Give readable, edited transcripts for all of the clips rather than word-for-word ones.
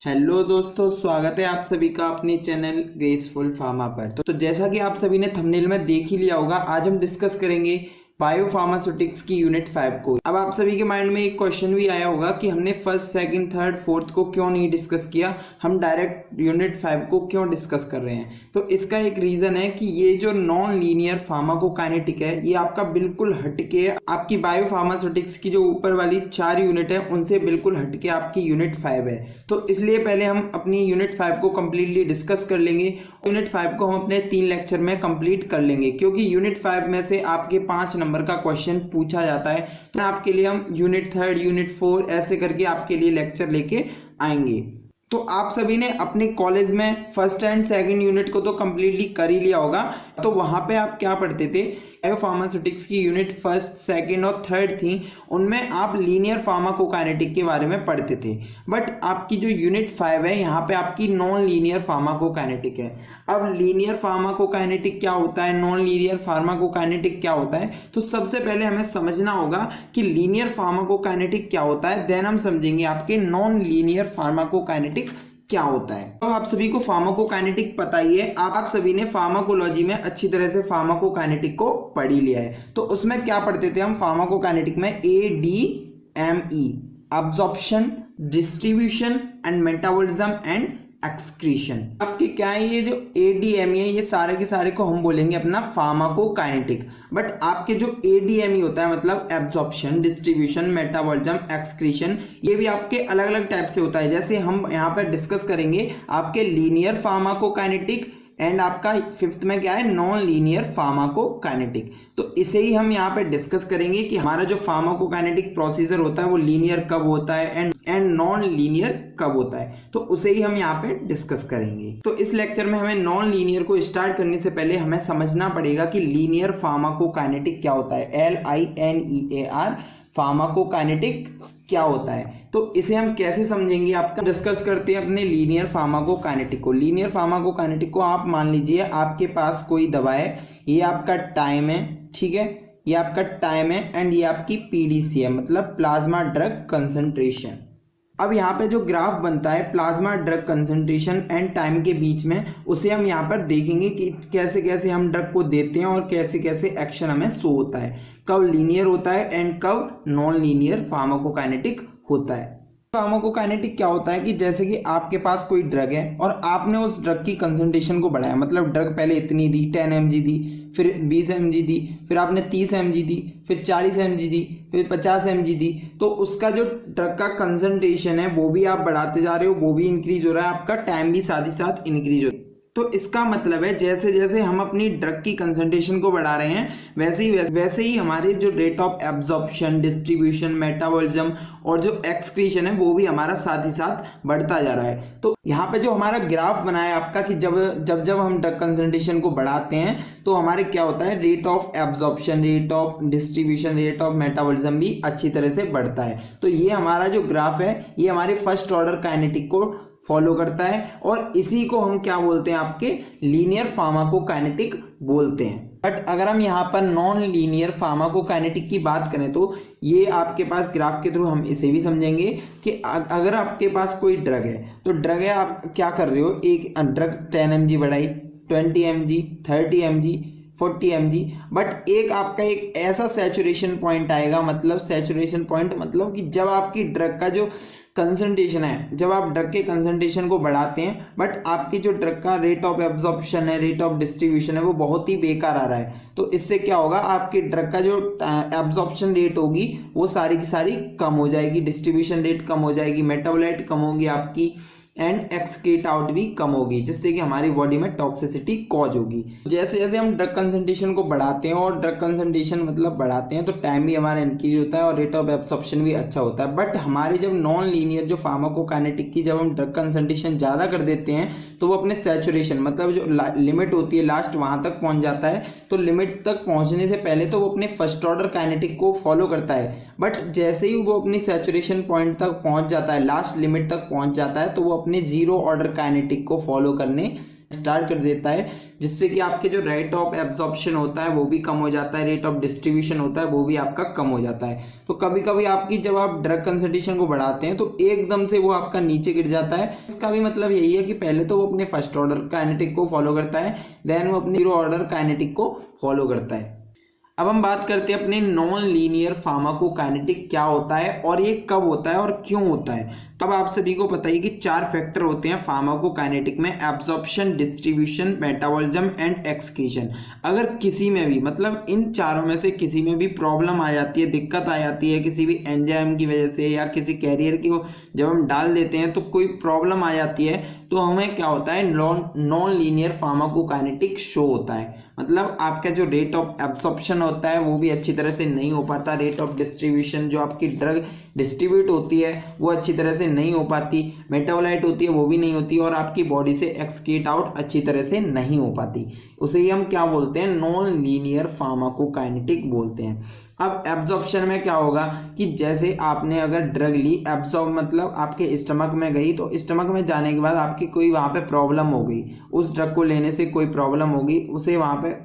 Hello दोस्तों, स्वागत है आप सभी का अपने चैनल ग्रेसफुल फार्मा पर। तो जैसा कि आप सभी ने थंबनेल में देख ही लिया होगा, आज हम डिस्कस करेंगे बायो फार्मास्यूटिक्स की यूनिट 5 को। अब आप सभी के माइंड में एक क्वेश्चन भी आया होगा कि हमने फर्स्ट, सेकंड, थर्ड, फोर्थ को क्यों नहीं डिस्कस किया, हम डायरेक्ट यूनिट 5 को क्यों डिस्कस कर रहे हैं। तो इसका एक रीजन है कि ये जो नॉन लीनियर फार्माकोकाइनेटिक है, ये आपका बिल्कुल हटके आपकी बायो फार्मास्यूटिक्स की जो ऊपर वाली 4 यूनिट है उनसे बिल्कुल हटके आपकी यूनिट 5 है। तो इसलिए पहले हम अपनी यूनिट 5 को कंप्लीटली डिस्कस कर लेंगे। यूनिट 5 को हम अपने 3 लेक्चर में कंप्लीट कर लेंगे, क्योंकि यूनिट 5 में से आपके 5 नंबर का क्वेश्चन पूछा जाता है। तो आपके लिए हम यूनिट 3, यूनिट 4 ऐसे करके आपके लिए लेक्चर लेके आएंगे। तो आप सभी ने अपने कॉलेज में फर्स्ट एंड सेकंड यूनिट को तो कंप्लीटली कर ही लिया होगा। तो वहां पे आप क्या पढ़ते थे, बायो फार्मास्यूटिक्स की यूनिट फर्स्ट, सेकंड और थर्ड थी, उनमें आप लीनियर फार्माकोकाइनेटिक के बारे में पढ़ते थे। बट आपकी जो यूनिट 5 है, यहाँ पे आपकी नॉन लीनियर फार्माकोकाइनेटिक है। अब लीनियर फार्माकोकाइनेटिक क्या होता है, नॉन लीनियर फार्माकोकाइनेटिक क्या होता है, तो सबसे पहले हमें समझना होगा कि लीनियर फार्माकोकाइनेटिक क्या होता है, देन हम समझेंगे आपके नॉन लीनियर फार्माकोकाइनेटिक क्या होता है। तो आप सभी को फार्माकोकाइनेटिक पता ही है, आप सभी ने फार्माकोलॉजी में अच्छी तरह से फार्माकोकाइनेटिक को पढ़ ही लिया है। तो उसमें क्या पढ़ते थे हम फार्माकोकाइनेटिक में, ADME, absorption, distribution and metabolism and excretion. आपके क्या है, ये जो ADME है, ये सारे के सारे को हम बोलेंगे अपना फार्माकोकाइनेटिक। बट आपके जो ADME होता है, मतलब एब्जॉर्प्शन, डिस्ट्रीब्यूशन, मेटाबॉलिज्म, एक्सक्रीशन, ये भी आपके अलग अलग टाइप से होता है। जैसे हम यहाँ पर डिस्कस करेंगे आपके लीनियर फार्माकोकाइनेटिक एंड आपका फिफ्थ में क्या है, नॉन लीनियर फार्माकोकाइनेटिक। तो इसे ही हम यहाँ पे डिस्कस करेंगे कि हमारा जो फार्माकोकाइनेटिक प्रोसीजर होता है वो लीनियर कब होता है एंड नॉन लीनियर कब होता है, तो उसे ही हम यहाँ पे डिस्कस करेंगे। तो इस लेक्चर में हमें नॉन लीनियर को स्टार्ट करने से पहले हमें समझना पड़ेगा कि लीनियर फार्माकोकाइनेटिक क्या होता है, LINEAR फार्माकोकाइनेटिक क्या होता है। तो इसे हम कैसे समझेंगे, आपका डिस्कस करते हैं अपने लीनियर फार्माकोकाइनेटिक को। लीनियर फार्माकोकाइनेटिक को आप मान लीजिए आपके पास कोई दवा है, ये आपका टाइम है, ठीक है, ये आपका टाइम है एंड ये आपकी PDC है, मतलब प्लाज्मा ड्रग कंसंट्रेशन। अब यहाँ पे जो ग्राफ बनता है plasma drug concentration and time के बीच में, उसे हम यहाँ पर देखेंगे कि कैसे कैसे हम ड्रग को देते हैं और कैसे कैसे एक्शन हमें शो होता है, कब लीनियर होता है एंड कब नॉन लीनियर फार्माकोकाइनेटिक होता है। फार्माकोकाइनेटिक क्या होता है कि जैसे कि आपके पास कोई ड्रग है और आपने उस ड्रग की कंसंट्रेशन को बढ़ाया, मतलब ड्रग पहले इतनी दी, 10 mg दी, फिर 20 mg दी, फिर आपने 30 mg दी, फिर 40 mg दी, फिर 50 mg दी। तो उसका जो ड्रग का कंसंट्रेशन है वो भी आप बढ़ाते जा रहे हो, वो भी इंक्रीज हो रहा है, आपका टाइम भी साथ ही साथ इंक्रीज हो रहा है। तो इसका मतलब है जैसे जैसे हम अपनी ड्रग की कंसंट्रेशन को बढ़ा रहे हैं, वैसे ही हमारी जो rate of absorption, distribution, metabolism और जो एक्सक्रीशन है वो भी हमारा साथ ही साथ बढ़ता जा रहा है। तो यहाँ पे जो हमारा ग्राफ बना है आपका कि जब हम ड्रग कंसंट्रेशन को बढ़ाते हैं तो हमारे क्या होता है, rate of absorption, rate of distribution, rate of metabolism भी अच्छी तरह से बढ़ता है। तो ये हमारा जो ग्राफ है ये हमारे फर्स्ट ऑर्डर काइनेटिक को फॉलो करता है और इसी को हम क्या बोलते हैं, आपके लीनियर फार्माकोकाइनेटिक बोलते हैं। बट अगर हम यहाँ पर नॉन लीनियर फार्माकोकाइनेटिक की बात करें तो ये आपके पास ग्राफ के थ्रू हम इसे भी समझेंगे कि अगर आपके पास कोई ड्रग है, तो ड्रग है, आप क्या कर रहे हो, एक ड्रग 10 mg बढ़ाई, 20 mg, 30 mg, 40 mg, बट एक आपका एक ऐसा सैचुरेशन पॉइंट आएगा, मतलब सैचुरेशन पॉइंट मतलब कि जब आपकी ड्रग का जो कंसंट्रेशन है, जब आप ड्रग के कंसंट्रेशन को बढ़ाते हैं बट आपकी जो ड्रग का रेट ऑफ एब्जॉर्प्शन है, रेट ऑफ डिस्ट्रीब्यूशन है वो बहुत ही बेकार आ रहा है, तो इससे क्या होगा, आपकी ड्रग का जो एब्जॉर्प्शन रेट होगी वो सारी की सारी कम हो जाएगी, डिस्ट्रीब्यूशन रेट कम हो जाएगी, मेटाबोलाइट कम होगी आपकी एंड एक्सक्रीट आउट भी कम होगी, जिससे कि हमारी बॉडी में टॉक्सिसिटी कॉज होगी। जैसे जैसे हम ड्रग कंसंट्रेशन को बढ़ाते हैं, और ड्रग कंसंट्रेशन मतलब बढ़ाते हैं, तो टाइम भी हमारा इंक्रीज होता है और रेट ऑफ एब्सॉर्प्शन भी अच्छा होता है। बट हमारे जब नॉन लीनियर जो फार्माकोकाइनेटिक की जब हम ड्रग कंसंट्रेशन ज़्यादा कर देते हैं तो वो अपने सैचुरेशन, मतलब जो लिमिट होती है लास्ट, वहाँ तक पहुँच जाता है। तो लिमिट तक पहुँचने से पहले तो वो अपने फर्स्ट ऑर्डर काइनेटिक को फॉलो करता है, बट जैसे ही वो अपनी सैचुरेशन पॉइंट तक पहुँच जाता है, लास्ट लिमिट तक पहुँच जाता है, तो वो अपने जीरो ऑर्डर काइनेटिक को फॉलो करने स्टार्ट कर देता है, जिससे कि आपके जो रेट ऑफ एब्जॉर्प्शन होता है वो भी कम हो जाता है, रेट ऑफ डिस्ट्रीब्यूशन होता है वो भी आपका कम हो जाता है। तो कभी कभी आपकी जब आप ड्रग कंसंट्रेशन को बढ़ाते हैं तो एकदम से वो आपका नीचे गिर जाता है। इसका भी मतलब यही है कि पहले तो वो अपने फर्स्ट ऑर्डर काइनेटिक को फॉलो करता है, देन वो अपने जीरो ऑर्डर काइनेटिक को फॉलो करता है। अब हम बात करते हैं अपने नॉन लीनियर फार्माकोकाइनेटिक क्या होता है और ये कब होता है और क्यों होता है। अब आप सभी को पता है कि 4 फैक्टर होते हैं फार्माकोकाइनेटिक में, absorption, distribution, metabolism and excretion. अगर किसी में भी मतलब इन चारों में से किसी में भी प्रॉब्लम आ जाती है, दिक्कत आ जाती है किसी भी एंजाइम की वजह से या किसी कैरियर की जब हम डाल देते हैं तो कोई प्रॉब्लम आ जाती है, तो हमें क्या होता है, नॉन लीनियर फार्माकोकाइनेटिक शो होता है। मतलब आपका जो रेट ऑफ एब्जॉर्प्शन होता है वो भी अच्छी तरह से नहीं हो पाता, रेट ऑफ डिस्ट्रीब्यूशन जो आपकी ड्रग डिस्ट्रीब्यूट होती है वो अच्छी तरह से नहीं हो पाती, मेटाबोलाइट होती है वो भी नहीं होती, और आपकी बॉडी से एक्सक्रीट आउट अच्छी तरह से नहीं हो पाती। उसे ही हम क्या बोलते हैं, नॉन लीनियर फार्माकोकाइनेटिक बोलते हैं। अब एब्जॉर्प्शन में क्या होगा कि जैसे आपने अगर ड्रग ली, एब्जॉर्ब मतलब आपके स्टमक में गई, तो स्टमक में जाने के बाद आपकी कोई वहाँ पे प्रॉब्लम हो गई, उस ड्रग को लेने से कोई प्रॉब्लम होगी, उसे वहाँ पे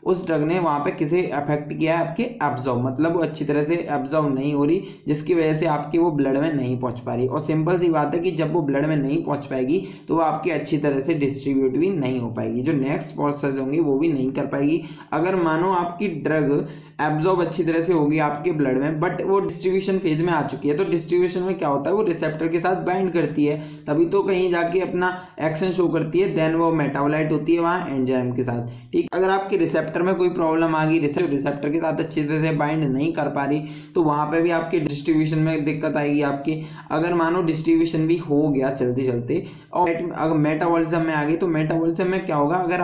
उस ड्रग ने वहाँ पे किसे अफेक्ट किया है, आपके एब्जॉर्ब मतलब वो अच्छी तरह से एब्जॉर्ब नहीं हो रही, जिसकी वजह से आपकी वो ब्लड में नहीं पहुँच पा रही। और सिंपल सी बात है कि जब वो ब्लड में नहीं पहुँच पाएगी तो वो आपकी अच्छी तरह से डिस्ट्रीब्यूट भी नहीं हो पाएगी, जो नेक्स्ट प्रोसेस होंगी वो भी नहीं कर पाएगी। अगर मानो आपकी ड्रग एब्जॉर्ब अच्छी तरह से होगी आपके ब्लड में, बट वो डिस्ट्रीब्यूशन फेज में आ चुकी है, तो डिस्ट्रीब्यूशन में क्या होता है, वो रिसेप्टर के साथ बाइंड करती है, तभी तो कहीं जाके अपना एक्शन शो करती है, देन वो मेटाबोलाइट होती है वहाँ एंजाइम के साथ। ठीक, अगर आपके रिसेप्टर में कोई प्रॉब्लम आ गई, रिसेप्टर के साथ अच्छी तरह से बाइंड नहीं कर पा रही, तो वहाँ पे भी आपके डिस्ट्रीब्यूशन में दिक्कत आएगी आपकी। अगर मानो डिस्ट्रीब्यूशन भी हो गया चलते चलते और अगर मेटाबॉलिज्म में आ गई, तो मेटाबॉलिज्म में क्या होगा, अगर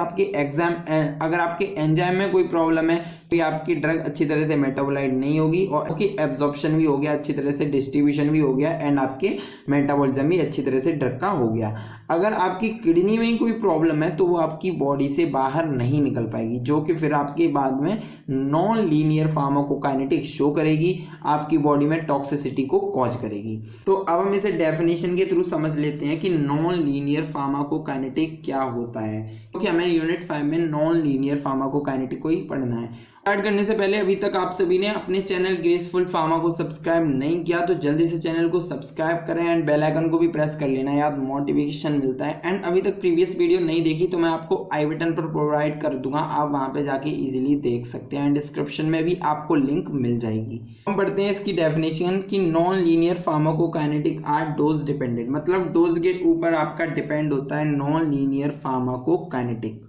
आपके एंजाइम में कोई प्रॉब्लम है तो आपकी ड्रग अच्छी तरह से मेटाबोलाइट नहीं होगी और आपकी एब्जॉर्प्शन भी हो गया अच्छी तरह से, डिस्ट्रीब्यूशन भी हो गया एंड आपके मेटाबॉलिज्म भी अच्छी तरह से ड्रग का हो गया। अगर आपकी किडनी में ही कोई प्रॉब्लम है तो वो आपकी बॉडी से बाहर नहीं निकल पाएगी, जो कि फिर आपके बाद में नॉन लीनियर फार्माकोकाइनेटिक शो करेगी, आपकी बॉडी में टॉक्सिसिटी को कॉज करेगी। तो अब हम इसे डेफिनेशन के थ्रू समझ लेते हैं कि नॉन लीनियर फार्माकोकाइनेटिक क्या होता है, क्योंकि हमें यूनिट 5 में नॉन लीनियर फार्माकोकाइनेटिक को ही पढ़ना है। स्टार्ट करने से पहले अभी तक आप सभी ने अपने चैनल ग्रेसफुल फार्मा को सब्सक्राइब नहीं किया तो जल्दी से चैनल को सब्सक्राइब करें एंड बेल आइकन को भी प्रेस कर लेना, यार मोटिवेशन मिलता है। एंड अभी तक प्रीवियस वीडियो नहीं देखी तो मैं आपको आई बटन पर प्रोवाइड कर दूंगा, आप वहां पे जाके इजीली देख सकते हैं एंड डिस्क्रिप्शन में भी आपको लिंक मिल जाएगी। हम पढ़ते हैं इसकी डेफिनेशन कि non linear pharmacokinetic are dose dependent, मतलब डोज के ऊपर आपका डिपेंड होता है नॉन लीनियर फार्माकोकाइनेटिक।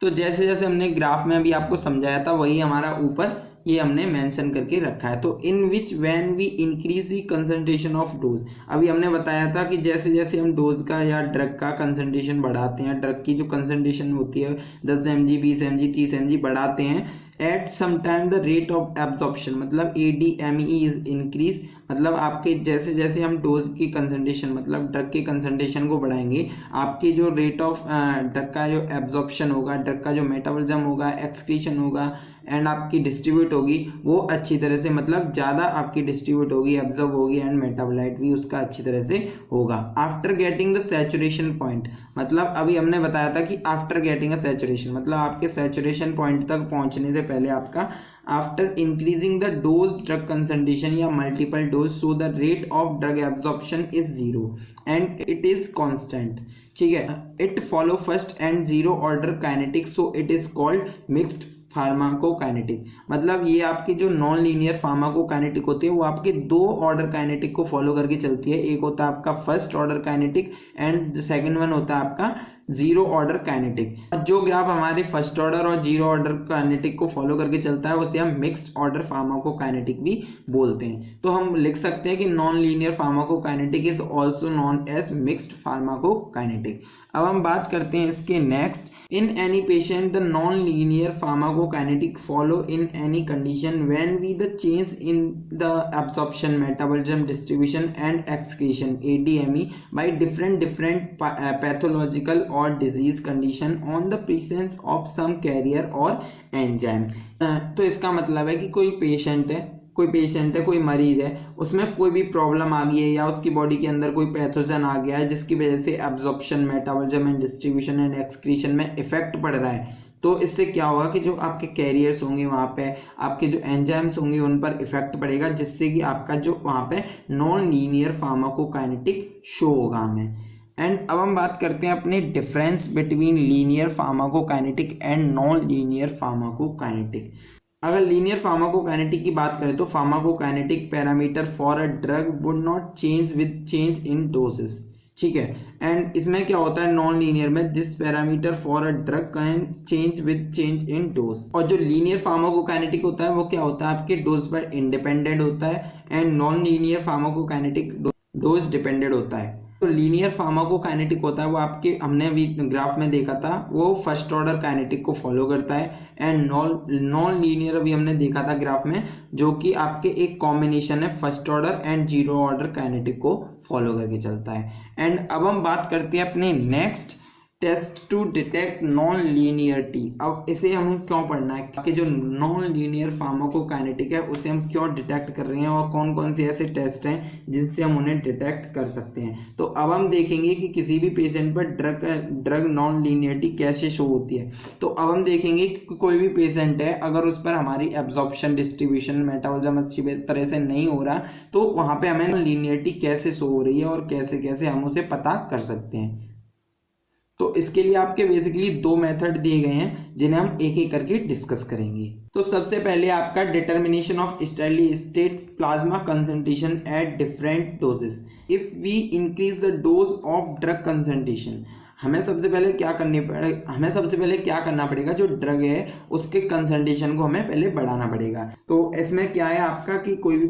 तो जैसे जैसे हमने ग्राफ में अभी आपको समझाया था वही हमारा ऊपर ये हमने मेंशन करके रखा है। तो in which when we increase the concentration of dose, अभी हमने बताया था कि जैसे जैसे हम डोज का या ड्रग का कंसंट्रेशन बढ़ाते हैं, ड्रग की जो कंसंट्रेशन होती है 10 mg 20 mg 30 mg बढ़ाते हैं, at some time the rate of absorption मतलब ADME इज इंक्रीज, मतलब आपके जैसे जैसे हम डोज की कंसंट्रेशन मतलब ड्रग के कंसंट्रेशन को बढ़ाएंगे, आपकी जो रेट ऑफ ड्रग का जो एब्जॉर्प्शन होगा, ड्रग का जो मेटाबॉलिज्म होगा, एक्सक्रीशन होगा एंड आपकी डिस्ट्रीब्यूट होगी, वो अच्छी तरह से मतलब ज़्यादा आपकी डिस्ट्रीब्यूट होगी, एब्जॉर्ब होगी एंड मेटाबोलाइट भी उसका अच्छी तरह से होगा। After getting the saturation point, मतलब अभी हमने बताया था कि आफ्टर गेटिंग अ सैचुरेशन मतलब आपके सैचुरेशन पॉइंट तक पहुंचने से पहले आपका after increasing the dose drug concentration या multiple dose so the rate of drug absorption is 0 and it is constant. ठीक है, it follow first and zero order kinetic so it is called mixed pharmacokinetic. मतलब ये आपके जो non linear pharmacokinetic होती है वो आपके 2 ऑर्डर काइनेटिक को फॉलो करके चलती है, एक होता है आपका first order kinetic and second one होता है आपका जीरो ऑर्डर काइनेटिक। जो ग्राफ हमारे फर्स्ट ऑर्डर और जीरो ऑर्डर काइनेटिक को फॉलो करके चलता है उसे हम मिक्स्ड ऑर्डर फार्माकोकाइनेटिक भी बोलते हैं। तो हम लिख सकते हैं कि non linear pharmacokinetic is also known as mixed pharmacokinetic. अब हम बात करते हैं इसके next, in any patient the non-linear pharmacokinetic follow in any condition when we the change in the absorption, metabolism, distribution and excretion ADME by different pathological or disease condition on the presence of some carrier or enzyme। तो इसका मतलब है कि कोई patient है कोई मरीज है, उसमें कोई भी प्रॉब्लम आ गई है या उसकी बॉडी के अंदर कोई पैथोजन आ गया है जिसकी वजह से absorption, metabolism and distribution and excretion में इफेक्ट पड़ रहा है, तो इससे क्या होगा कि जो आपके कैरियर्स होंगे वहाँ पे आपके जो एंजाइम्स होंगे उन पर इफेक्ट पड़ेगा, जिससे कि आपका जो वहाँ पे नॉन लीनियर फार्माकोकाइनेटिक शो होगा हमें। एंड अब हम बात करते हैं अपने difference between linear pharmacokinetic and non linear pharmacokinetic. अगर लीनियर फार्माकोकाइनेटिक की बात करें तो pharmacokinetic parameter for a drug would not change with change in doses, ठीक है। एंड इसमें क्या होता है नॉन लीनियर में, this parameter for a drug can change with change in dose. और जो लीनियर फार्माकोकाइनेटिक होता है वो क्या होता है आपके डोज पर इंडिपेंडेंट होता है, and non linear pharmacokinetic dose dependent होता है। तो लीनियर फार्माकोकाइनेटिक होता है वो आपके, हमने अभी ग्राफ में देखा था, वो फर्स्ट ऑर्डर काइनेटिक को फॉलो करता है, एंड नॉन लीनियर अभी हमने देखा था ग्राफ में, जो कि आपके एक कॉम्बिनेशन है first order and zero order kinetic को फॉलो करके चलता है। एंड अब हम बात करते हैं अपने next test to detect non linearity. अब इसे हमें क्यों पढ़ना है कि जो नॉन लीनियर फार्माकोकाइनेटिक है उसे हम क्यों डिटेक्ट कर रहे हैं और कौन कौन से ऐसे टेस्ट हैं जिनसे हम उन्हें डिटेक्ट कर सकते हैं। तो अब हम देखेंगे कि किसी भी पेशेंट पर ड्रग नॉन लीनियरिटी कैसे शो होती है। तो अब हम देखेंगे कि कोई भी पेशेंट है अगर उस पर हमारी एब्जॉर्प्शन, डिस्ट्रीब्यूशन, मेटाबॉलिज्म अच्छी तरह से नहीं हो रहा तो वहाँ पे हमें लीनियरिटी कैसे शो हो रही है और कैसे कैसे हम उसे पता कर सकते हैं। तो इसके लिए आपके बेसिकली दो मेथड दिए गए हैं जिन्हें हम एक एक करके डिस्कस करेंगे। तो सबसे पहले आपका determination of steady state plasma concentration at different doses. If we increase the dose of drug concentration, हमें सबसे पहले क्या करना पड़ेगा, जो ड्रग है उसके कंसंट्रेशन को हमें पहले बढ़ाना पड़ेगा। तो इसमें क्या है आपका कि कोई भी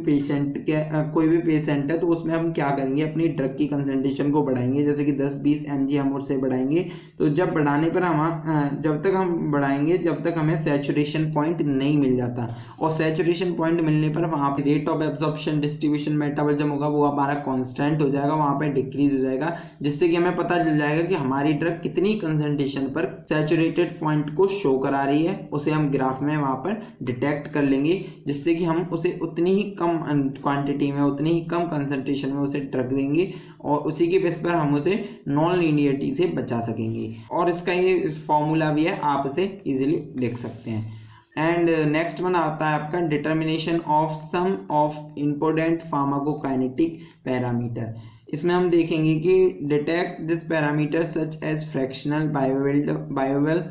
पेशेंट है तो उसमें हम क्या करेंगे, अपनी ड्रग की कंसंट्रेशन को बढ़ाएंगे, जैसे कि 10-20 mg हम उससे बढ़ाएंगे। तो जब बढ़ाने पर जब तक हम बढ़ाएंगे जब तक हमें सैचुरेशन पॉइंट नहीं मिल जाता, और सैचुरेशन पॉइंट मिलने पर वहाँ पे rate of absorption, distribution, metabolism होगा वो हमारा कांस्टेंट हो जाएगा, वहाँ पे डिक्रीज हो जाएगा, जिससे कि हमें पता चल जाएगा कि हमारी ड्रग कितनी कंसंट्रेशन पर सैचुरेटेड पॉइंट को शो करा रही है। उसे हम ग्राफ में वहाँ पर डिटेक्ट कर लेंगे, जिससे कि हम उसे उतनी ही कम क्वांटिटी में, उतनी ही कम कंसंट्रेशन में उसे ड्रग देंगे और उसी के बेस पर हम उसे नॉन लीनियरिटी से बचा सकेंगे। और इसका ये फॉर्मूला भी है, आप इसे इजीली लिख सकते हैं। एंड नेक्स्ट वन आता है आपका determination of some of important pharmacokinetic parameter. इसमें हम देखेंगे कि detect this parameter such as fractional बायोवेल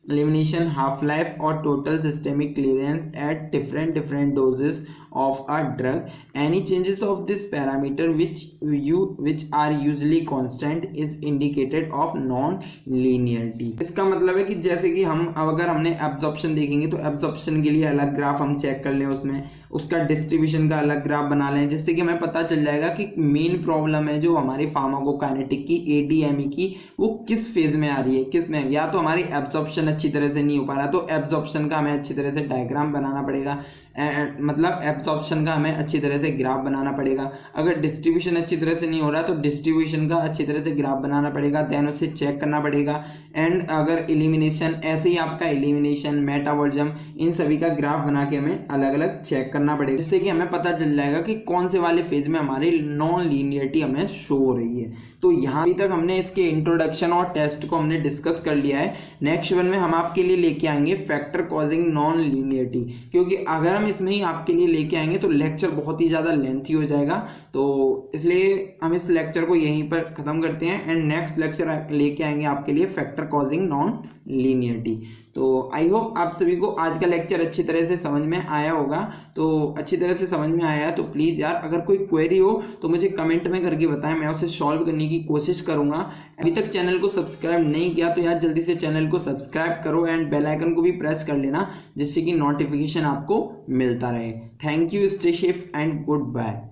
elimination, half-life or total systemic clearance at different doses of a drug. Any changes of this parameter which are usually constant is indicated of non-linearity. इसका मतलब है कि जैसे कि हम अगर हमने एब्जॉर्प्शन देखेंगे तो एब्जॉर्प्शन के लिए अलग ग्राफ हम चेक कर लें, उसमें उसका डिस्ट्रीब्यूशन का अलग ग्राफ बना लें, जिससे कि हमें पता चल जाएगा कि मेन प्रॉब्लम है जो हमारी फार्माकोकाइनेटिक की ADME की वो किस फेज में आ रही है, किस में, या तो हमारी एब्जॉर्प्शन अच्छी तरह से नहीं हो पा रहा तो एब्जॉर्प्शन का हमें अच्छी तरह से डायग्राम बनाना पड़ेगा, मतलब एब्जॉर्प्शन का हमें अच्छी तरह से ग्राफ बनाना पड़ेगा। अगर डिस्ट्रीब्यूशन अच्छी तरह से नहीं हो रहा तो डिस्ट्रीब्यूशन का अच्छी तरह से ग्राफ बनाना पड़ेगा, देन उसे चेक करना पड़ेगा। एंड अगर एलिमिनेशन, ऐसे ही आपका एलिमिनेशन, मेटाबॉलिज्म, इन सभी का ग्राफ बना के हमें अलग अलग चेक करना पड़ेगा, जिससे कि हमें पता चल जाएगा कि कौन से वाले फेज में हमारी नॉन लीनियरिटी हमें शो हो रही है। तो यहाँ अभी तक हमने इसके इंट्रोडक्शन और टेस्ट को हमने डिस्कस कर लिया है। नेक्स्ट वन में हम आपके लिए लेके आएंगे फैक्टर कॉजिंग नॉन लीनियरिटी, क्योंकि अगर हम इसमें ही आपके लिए लेके आएंगे तो लेक्चर बहुत ही ज़्यादा लेंथी हो जाएगा, तो इसलिए हम इस लेक्चर को यहीं पर ख़त्म करते हैं एंड नेक्स्ट लेक्चर लेके आएंगे आपके लिए फैक्टर कॉजिंग नॉन लीनियरिटी। तो आई होप आप सभी को आज का लेक्चर अच्छी तरह से समझ में आया होगा। तो अच्छी तरह से समझ में आया है तो प्लीज़ यार अगर कोई क्वेरी हो तो मुझे कमेंट में करके बताएं, मैं उसे सॉल्व करने की कोशिश करूंगा। अभी तक चैनल को सब्सक्राइब नहीं किया तो यार जल्दी से चैनल को सब्सक्राइब करो एंड बेल आइकन को भी प्रेस कर लेना, जिससे कि नोटिफिकेशन आपको मिलता रहे। Thank you, stay safe and good bye.